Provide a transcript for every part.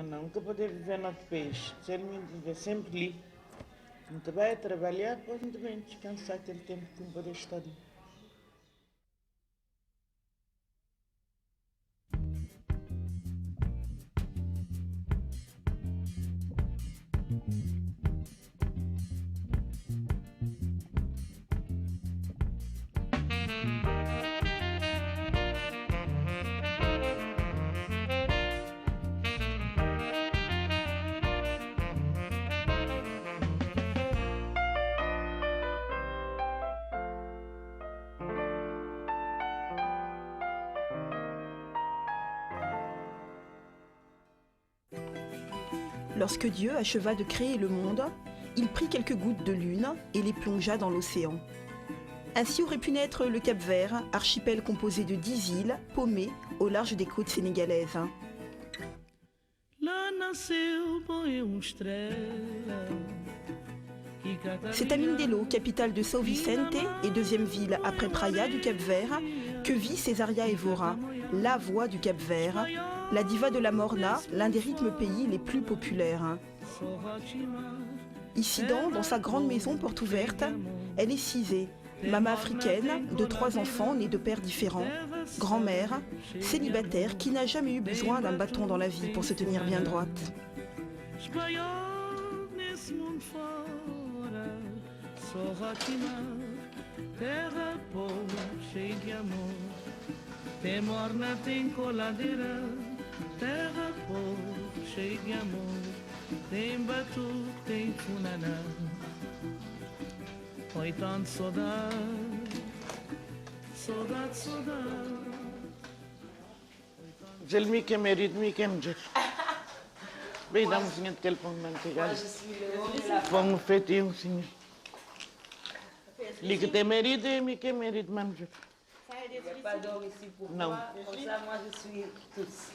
Não, nunca poder viver no outro país. Ser muito viver sempre ali. Muito bem, trabalhar, depois muito bem, descansar aquele tempo que não poder estar ali. Lorsque Dieu acheva de créer le monde, il prit quelques gouttes de lune et les plongea dans l'océan. Ainsi aurait pu naître le Cap-Vert, archipel composé de 10 îles paumées au large des côtes sénégalaises. C'est à Mindelo, capitale de São Vicente et deuxième ville après Praia du Cap-Vert, que vit Cesaria Évora, la voix du Cap-Vert, la diva de la Morna, l'un des rythmes pays les plus populaires. Ici dans sa grande maison porte ouverte, elle est cisée, maman africaine de 3 enfants nés de pères différents, grand-mère, célibataire qui n'a jamais eu besoin d'un bâton dans la vie pour se tenir bien droite. Terra pobre, cheia de amor, tem batuque, tem funaná. Oi, tanto saudade, saudade, saudade. Zelmi que é marido, mi que é mulher. Bem, dá um senhor de telefone manteiga. Vamos feito senhor. Liga tem marido e mi que é marido, mas mulher. Il n'y a pas d'homme ici pour Non. moi. Comme ça, moi, je suis tous.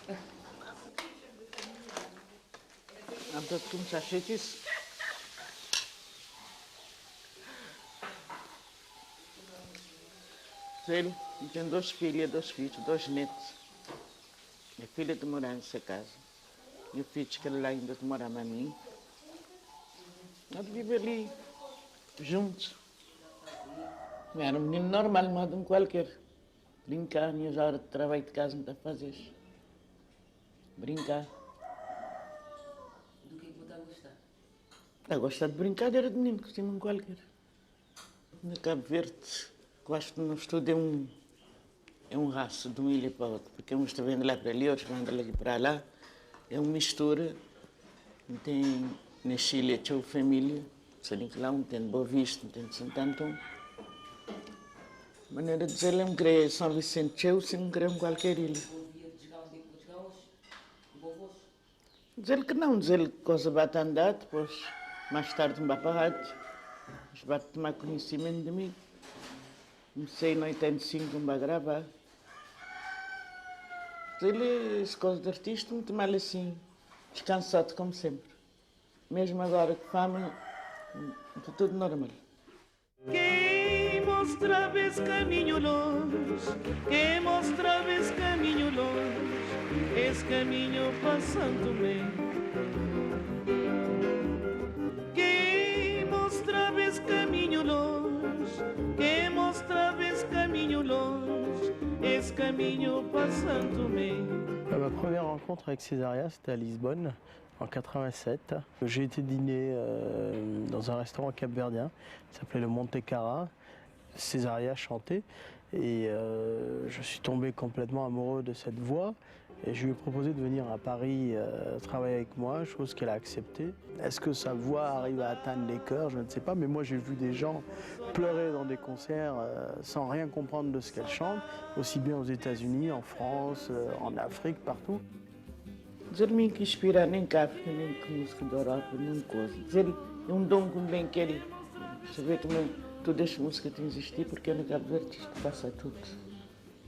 Então, tu me achas isso? Ele tem 2 filhas, 2 filhos, 2 netos. A filha de morar nessa casa. E o filho que lá ainda de morar a mim. Nós vivemos ali, juntos. Era um menino normal, mas de um qualquer. Brincar, minhas horas de trabalho de casa não está a fazer. Brincar. Do que você está a gostar? Está a gostar de brincadeira de menino, que um qualquer. Na Cabo Verde, gosto no estudo é um raço de uma ilha para outra, porque uns estão vendo lá para ali, outros vão dali para lá. É uma mistura. Tem na Chile, tinha família, sabem que lá um tem de Boa Vista, um tem de Santo Antônio. A maneira de dizer, eu não queria São Vicente, eu não queria qualquer ilha. Dizer que não, dizer que coisa bate a andar, depois mais tarde me vai para a rádio, mas vai tomar conhecimento de mim. Comecei em 85, me vai gravar. Dizer, essa coisa de artista, muito mal assim, descansado como sempre. Mesmo agora que fama, está tudo normal. Quem mostrava esse caminho longe, quem mostrava esse caminho longe, esse caminho passando bem. Quem mostrava esse caminho longe, quem mostrava esse caminho longe, esse caminho passando bem. Ma première rencontre avec Cesaria, c'était à Lisbonne, en 87. J'ai été dîner dans un restaurant capverdien qui s'appelait le Monte Cara. Cesaria chantait et je suis tombé complètement amoureux de cette voix et je lui ai proposé de venir à Paris travailler avec moi, chose qu'elle a acceptée. Est-ce que sa voix arrive à atteindre les cœurs? Je ne sais pas, mais moi j'ai vu des gens pleurer dans des concerts sans rien comprendre de ce qu'elle chante, aussi bien aux États-Unis, en France, en Afrique, partout. Dizer mim que inspira nem cá, nem que música da Europa, nem coisa. Dizer é dom que bem quer saber também todas as músicas que existem, porque eu no Cabo Verde isto passa tudo.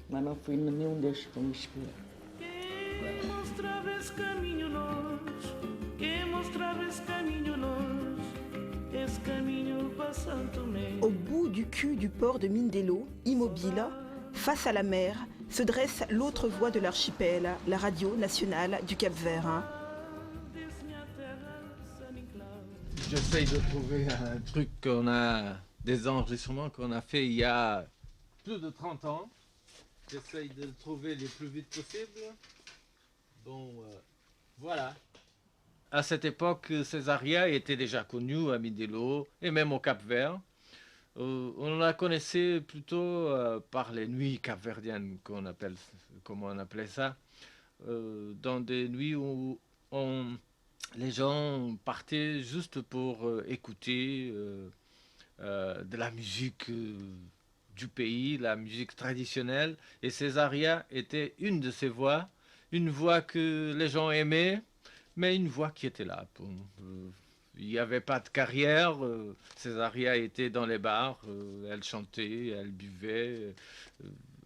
Mas não fui nenhum destes que me inspira. Quem mostrava esse caminho longe, quem mostrava esse caminho longe, esse caminho passando-me. Au bout du cul du port de Mindelo, immobile, face à la mer, se dresse l'autre voie de l'archipel, la radio nationale du Cap-Vert. J'essaye de trouver un truc des enregistrements qu'on a fait il y a plus de 30 ans. J'essaye de le trouver le plus vite possible. Bon, voilà. À cette époque, Césaria était déjà connue à Mindelo et même au Cap-Vert. On la connaissait plutôt par les nuits capverdiennes, comme on appelait ça. Dans des nuits où les gens partaient juste pour écouter de la musique du pays, la musique traditionnelle. Et Césaria était une de ces voix, une voix que les gens aimaient, mais une voix qui était là. Il n'y avait pas de carrière. Césaria était dans les bars, elle chantait, elle buvait,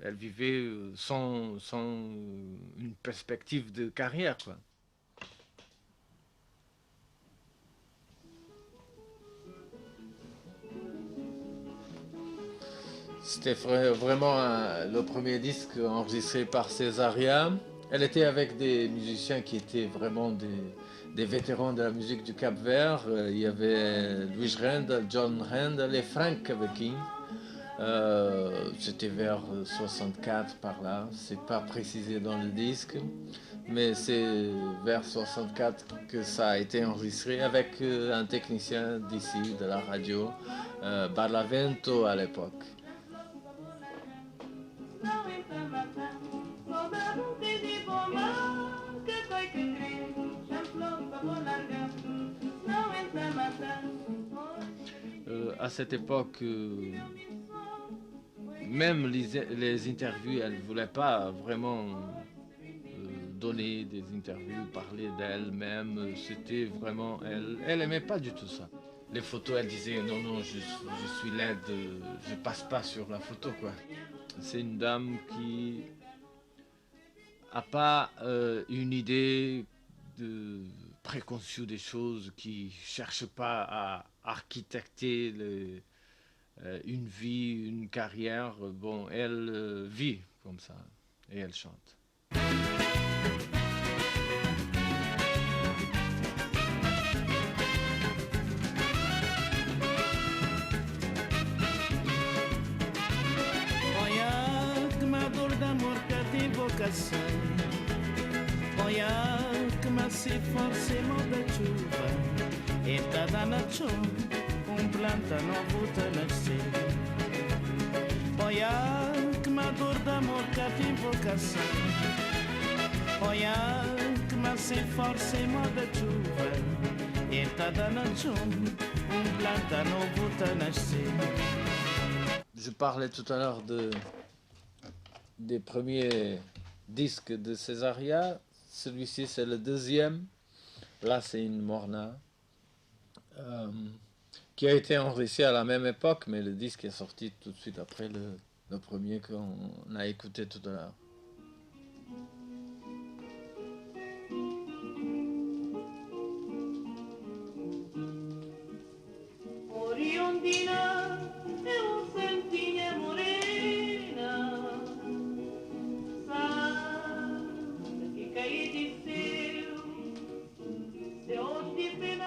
elle vivait sans une perspective de carrière, quoi. C'était vraiment le premier disque enregistré par Césaria. Elle était avec des musiciens qui étaient vraiment des vétérans de la musique du Cap-Vert. Il y avait Luis Rendel, John Rendel et Frank Cavaquin. C'était vers 64 par là, c'est pas précisé dans le disque, mais c'est vers 64 que ça a été enregistré avec un technicien d'ici, de la radio, Barlavento à l'époque. À cette époque, même les interviews, elle ne voulait pas vraiment donner des interviews, parler d'elle-même. C'était vraiment, elle n'aimait pas du tout ça. Les photos, elle disait non, je suis laide, je passe pas sur la photo, quoi. C'est une dame qui n'a pas une idée préconçue des choses, qui ne cherche pas à architecter une vie, une carrière. Bon, elle vit comme ça et elle chante. Olha que ma dor d'amor que tem vocação. Olha que ma se força e mal da chuva. E tá dando chuva. Planta novo te nascer. Olha que ma dor d'amor que tem vocação. Olha que ma sem força e moda chuva. E tá dando chuva. Planta novo te nascer. Je parlais tout à l'heure des premiers disques de Césaria. Celui-ci c'est le deuxième. Là c'est une Morna. Qui a été enregistré à la même époque, mais le disque est sorti tout de suite après le premier qu'on a écouté tout à l'heure.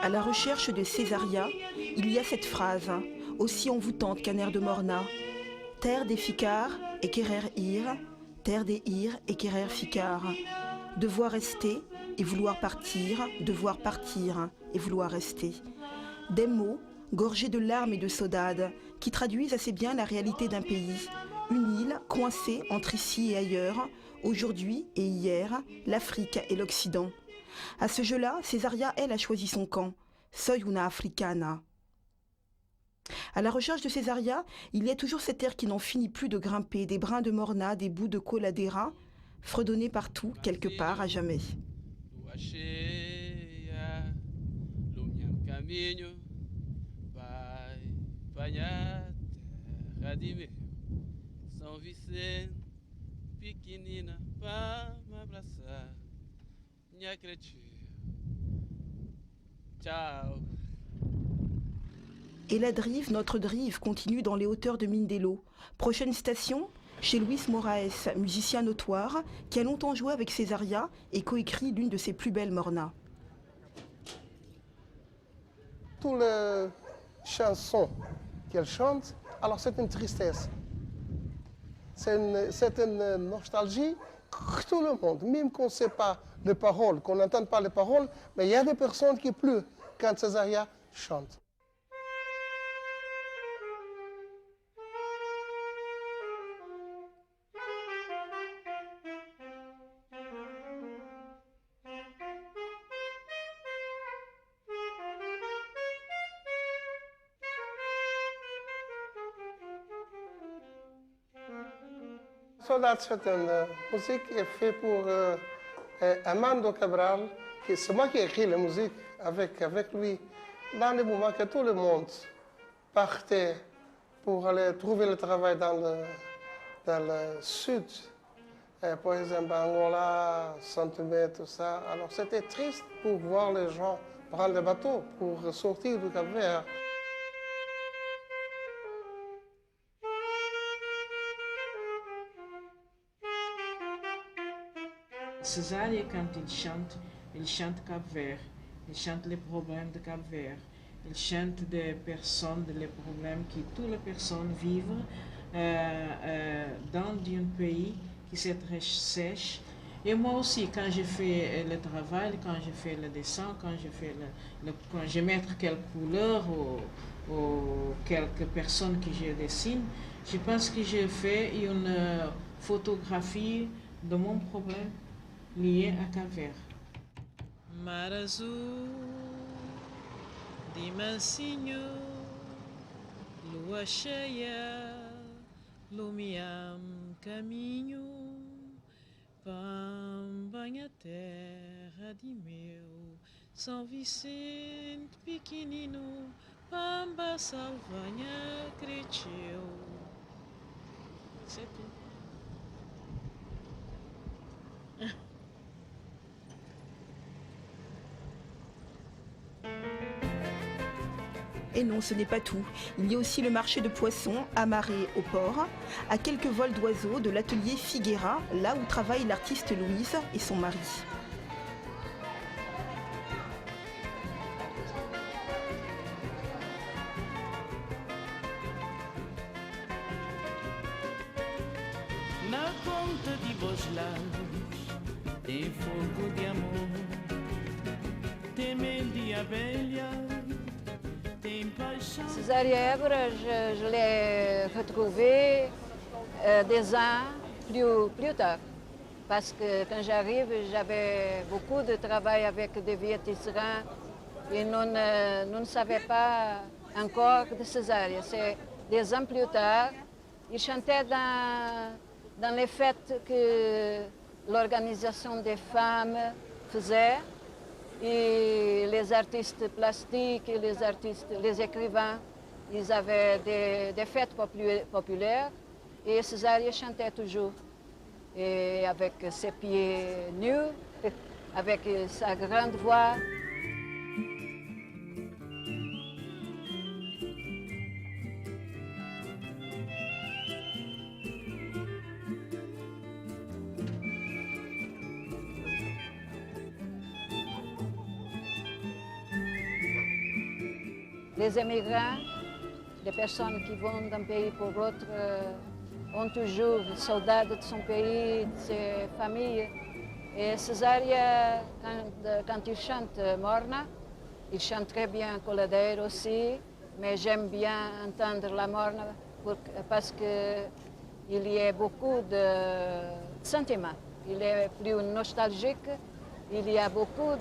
À la recherche de Césaria, il y a cette phrase, aussi envoûtante qu'un air de Morna. Terre des Ficars et querer ir, terre des ir et querer Ficar. Devoir rester et vouloir partir, devoir partir et vouloir rester. Des mots gorgés de larmes et de saudades qui traduisent assez bien la réalité d'un pays. Une île coincée entre ici et ailleurs, aujourd'hui et hier, l'Afrique et l'Occident. À ce jeu-là, Césaria, elle, a choisi son camp. Soy una africana. À la recherche de Césaria, il y a toujours cet air qui n'en finit plus de grimper, des brins de morna, des bouts de coladera, fredonnés partout, quelque part, à jamais. Ciao. Et la drive, notre drive, continue dans les hauteurs de Mindelo. Prochaine station, chez Luis Moraes, musicien notoire, qui a longtemps joué avec Césaria et coécrit l'une de ses plus belles mornas. toutes les chansons qu'elle chante, alors c'est une tristesse. C'est une nostalgie que tout le monde, même qu'on ne sait pas les paroles, qu'on n'entend pas les paroles, mais il y a des personnes qui pleurent quand Césaria chante. Soldat, c'est une musique qui est faite pour Armando Cabral. C'est moi qui ai écrit la musique avec lui. Dans les moments que tout le monde partait pour aller trouver le travail dans le sud, par exemple Angola, Saint-Thomé, tout ça. Alors c'était triste pour voir les gens prendre le bateau pour sortir du Cap-Vert. Césaria, quand il chante Cap-Vert, il chante les problèmes de Cap-Vert, il chante des personnes, les problèmes que toutes les personnes vivent dans un pays qui est très sèche. Et moi aussi, quand je fais le travail, quand je fais le dessin, quand je mets quelques couleurs ou quelques personnes que je dessine, je pense que je fais une photographie de mon problème lié à Cap-Vert. Mar azul de mansinho, lua cheia, lumiam caminho, banha terra de meu, São Vicente pequenino, Pamba salvanha cresceu. C'est tout. Et non, ce n'est pas tout. Il y a aussi le marché de poissons amarré au port, à quelques vols d'oiseaux de l'atelier Figuera, là où travaille l'artiste Louise et son mari. Na conta de bons lábios tem fogo de amor, tem mel de abelha, tem paixão. Césaria Évora, je l'ai retrouvée 2 ans plus tard. Parce que quand j'arrive, j'avais beaucoup de travail avec des vieux tisserands et nous ne savions pas encore de Césaria. C'est 2 ans plus tard. Il chantait dans les fêtes que l'organisation des femmes faisait. Et les artistes plastiques, les écrivains, ils avaient des fêtes populaires et Césaria chantait toujours. Et avec ses pieds nus, avec sa grande voix. Les émigrants, les personnes qui vont d'un pays pour l'autre, ont toujours saudade de son pays, de ses familles. Et Césaria, quand il chante Morna, il chante très bien Coladeiro aussi, mais j'aime bien entendre la Morna parce qu'il y a beaucoup de sentiments. Il est plus nostalgique, il y a beaucoup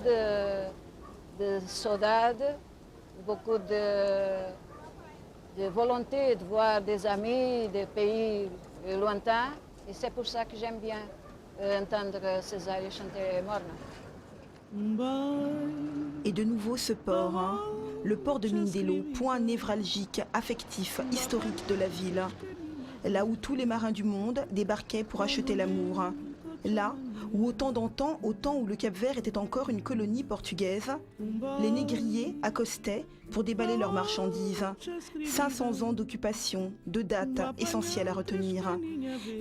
de saudade, beaucoup de volonté de voir des amis, des pays lointains. Et c'est pour ça que j'aime bien entendre Césaria chanter Morna. Et de nouveau ce port, hein, le port de Mindelo, point névralgique, affectif, historique de la ville. Là où tous les marins du monde débarquaient pour acheter l'amour. Là où au temps d'antan, au temps où le Cap-Vert était encore une colonie portugaise, les négriers accostaient pour déballer leurs marchandises. 500 ans d'occupation, 2 dates essentielles à retenir.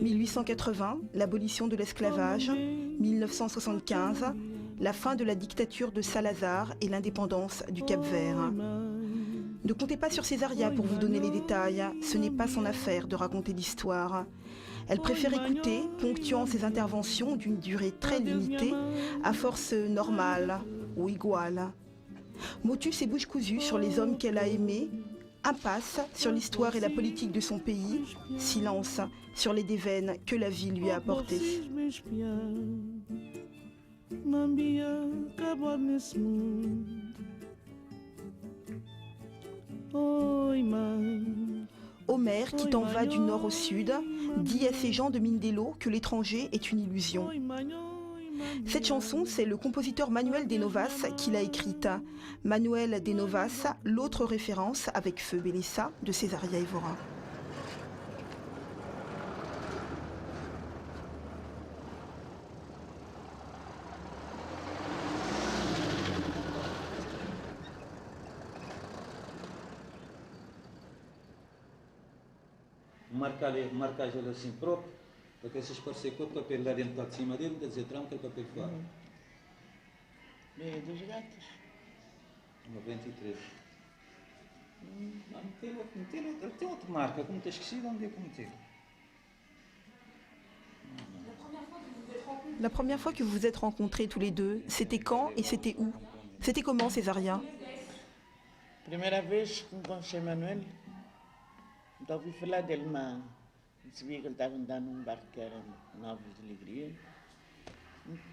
1880, l'abolition de l'esclavage. 1975, la fin de la dictature de Salazar et l'indépendance du Cap-Vert. Ne comptez pas sur Césaria pour vous donner les détails, ce n'est pas son affaire de raconter l'histoire. Elle préfère écouter, ponctuant ses interventions d'une durée très limitée, à force normale ou iguale. Motus et bouche cousue sur les hommes qu'elle a aimés, impasse sur l'histoire et la politique de son pays, silence sur les déveines que la vie lui a apportées. Homer, qui t'en va du nord au sud, dit à ces gens de Mindelo que l'étranger est une illusion. Cette chanson, c'est le compositeur Manuel de Novas qui l'a écrite. Manuel de Novas, l'autre référence avec Feu Bellessa de Césaria Évora. Marcagem assim próprio, porque esses parceiros que o papel lá dentro está de cima dele, quer dizer, tranca o papel fora. É dos gatos. 93. Tem outra marca, como te esquecido, onde é que meteu? La première fois que vous vous êtes rencontrés tous les deux, c'était quand et c'était où? C'était comment, Césaria? Primeira vez que encontrei Manuel, então ouvi falar dele, mas sabia que ele estava andando num barco que era Novos de Alegria.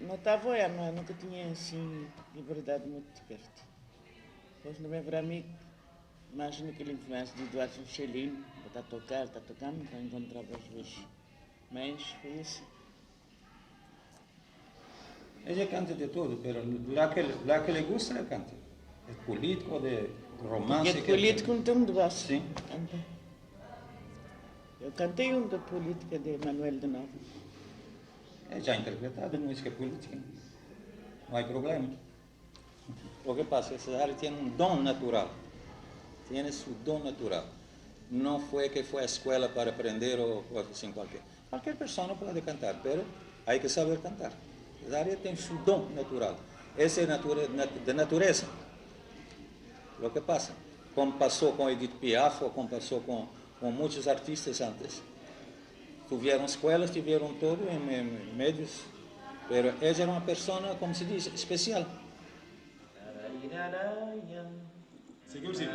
Não estava eu, mas nunca tinha assim liberdade muito de perto. Depois no meu amigo, mais naquele influência de Eduardo Michelin, está tocando, então encontrava às vezes. Mas foi assim. Ella canta de todo, pero la que le gusta le canta. De político, de romance. De político não tem de baixo. Sim. Eu cantei da política de Manuel de Novos. É já interpretado música política. Não há problema. O que pasa es que Césaria tem dom natural. Tiene su don natural. No fue que fue a escuela para aprender o assim qualquer. Qualquer pessoa pode cantar, pero hay que saber cantar. Césaria tem su don natural. Esse é de natureza. O que pasa, como passou com Edith Piaf, ou como passou com muitos artistas antes. Tiveram escolas, tiveram todo em médios, pero ela era uma pessoa, como se diz, especial. C'est comme si.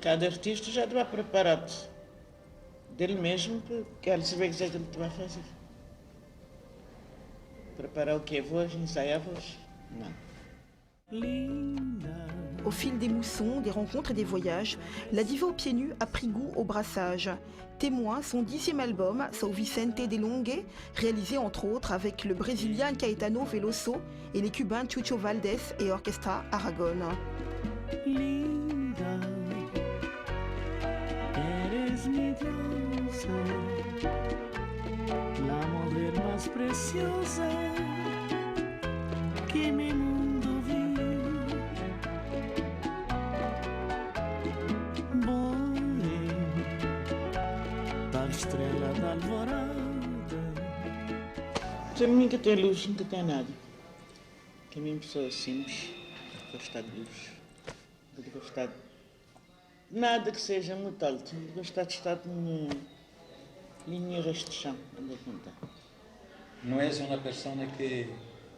Cada artista já estava preparado dele mesmo, porque ele sabia que ele vai fazer. Preparar o que? Voz, ensaiar a voz? Não. Au fil des moussons, des rencontres et des voyages, la diva aux pieds nus a pris goût au brassage. Témoin son 10e album, São Vicente de Longue, réalisé entre autres avec le Brésilien Caetano Veloso et les Cubains Chucho Valdés et Orchestra Aragon. Linda, eres mi diosa, la mujer más preciosa que mi mundo viu. Estrela da alvorada. Para mim nunca tem luz, nunca tem nada. Que a minha pessoa simples, gostar de luz, de gostar de nada que seja muito alto, de gostar de estar numa linha rasta de chão, onde contar. Não és uma pessoa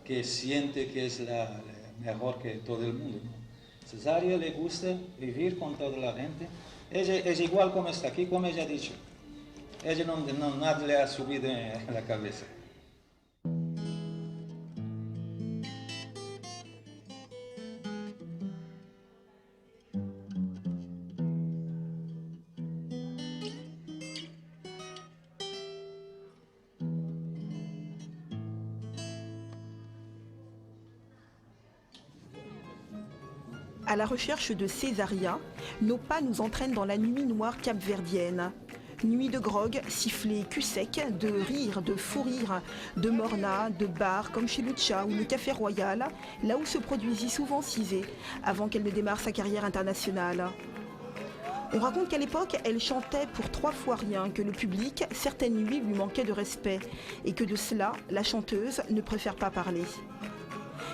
que siente que é a melhor que todo o mundo. Césaria le gusta viver com toda a gente. Ela é igual como está aqui, como ela disse. Ella no nada le ha subido en la cabeza. À la recherche de Césaria, nos pas nous entraînent dans la nuit noire capverdienne. Nuit de grog, sifflets, cul sec, de rire, de fou rire, de morna, de bars comme chez Lucha ou le Café Royal, là où se produisit souvent Cizé, avant qu'elle ne démarre sa carrière internationale. On raconte qu'à l'époque, elle chantait pour 3 fois rien, que le public, certaines nuits, lui manquait de respect et que de cela, la chanteuse ne préfère pas parler.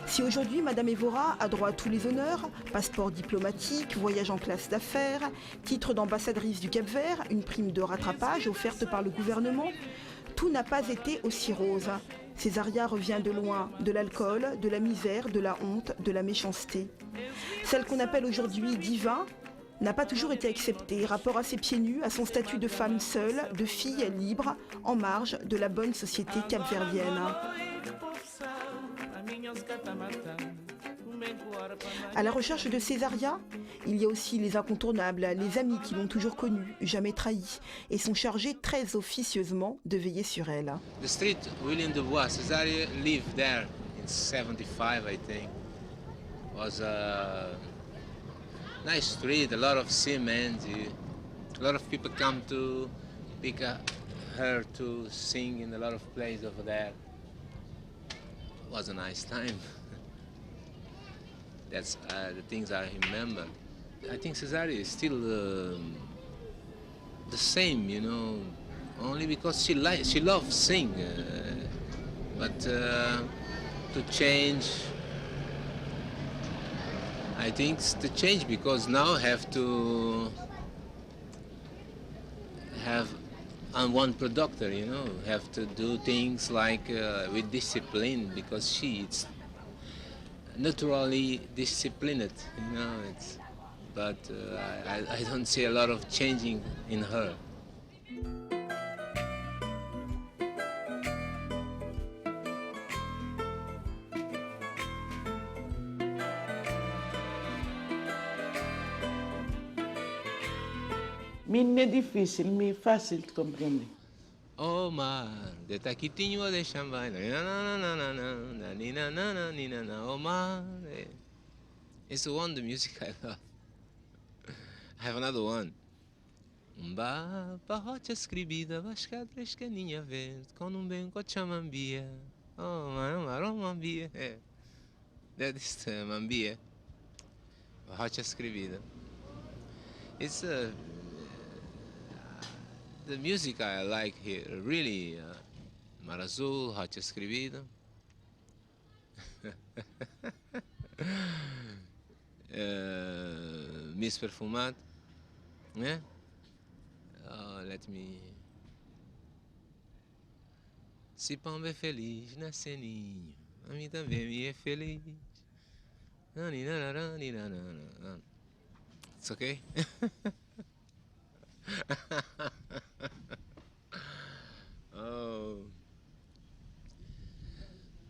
Si aujourd'hui, Madame Évora a droit à tous les honneurs, passeport diplomatique, voyage en classe d'affaires, titre d'ambassadrice du Cap-Vert, une prime de rattrapage offerte par le gouvernement, tout n'a pas été aussi rose. Césaria revient de loin, de l'alcool, de la misère, de la honte, de la méchanceté. Celle qu'on appelle aujourd'hui diva n'a pas toujours été acceptée, rapport à ses pieds nus, à son statut de femme seule, de fille libre, en marge de la bonne société capverdienne. À la recherche de Césaria, il y a aussi les incontournables, les amis qui l'ont toujours connue, jamais trahie, et sont chargés très officieusement de veiller sur elle. The street William Dubois, Césaria lived there in 75, I think. Was a nice street, a lot of cement. A lot of people come to pick her to sing in a lot of places over there. It was a nice time. That's the things I remember. I think Césaria is still the same, you know, only because she loves sing. But to change, I think it's to change because now have to have on one productor, you know, have to do things like with discipline because she's naturally disciplined, you know. But I don't see a lot of changing in her. Não é difícil, é fácil de compreender. Oh mar, de taquitinho de champanhe, oh mar. It's the one, the music I love. I have another one. Barrote escribida, vasca três caninha verde, com bem com chamambia. Oh maromambia. That is mambia. Barrote escribida. It's the music I like here, really, Mar Azul, Rocha Escribida. Miss Perfumado. Yeah? Oh, let me... Se Pamba é feliz na ceninho, a mim também me é feliz. It's okay? Oh,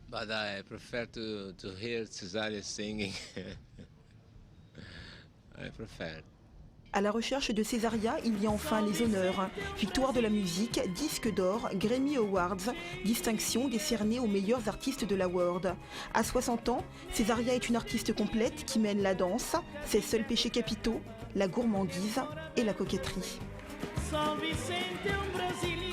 but I prefer to hear Césaria singing. I prefer. À la recherche de Césaria, il y a enfin les honneurs. Victoire de la musique, disque d'or, Grammy Awards, distinction décernée aux meilleurs artistes de la world. À 60 ans, Césaria est une artiste complète qui mène la danse, ses seuls péchés capitaux, la gourmandise et la coquetterie. São Vicente é Brasília.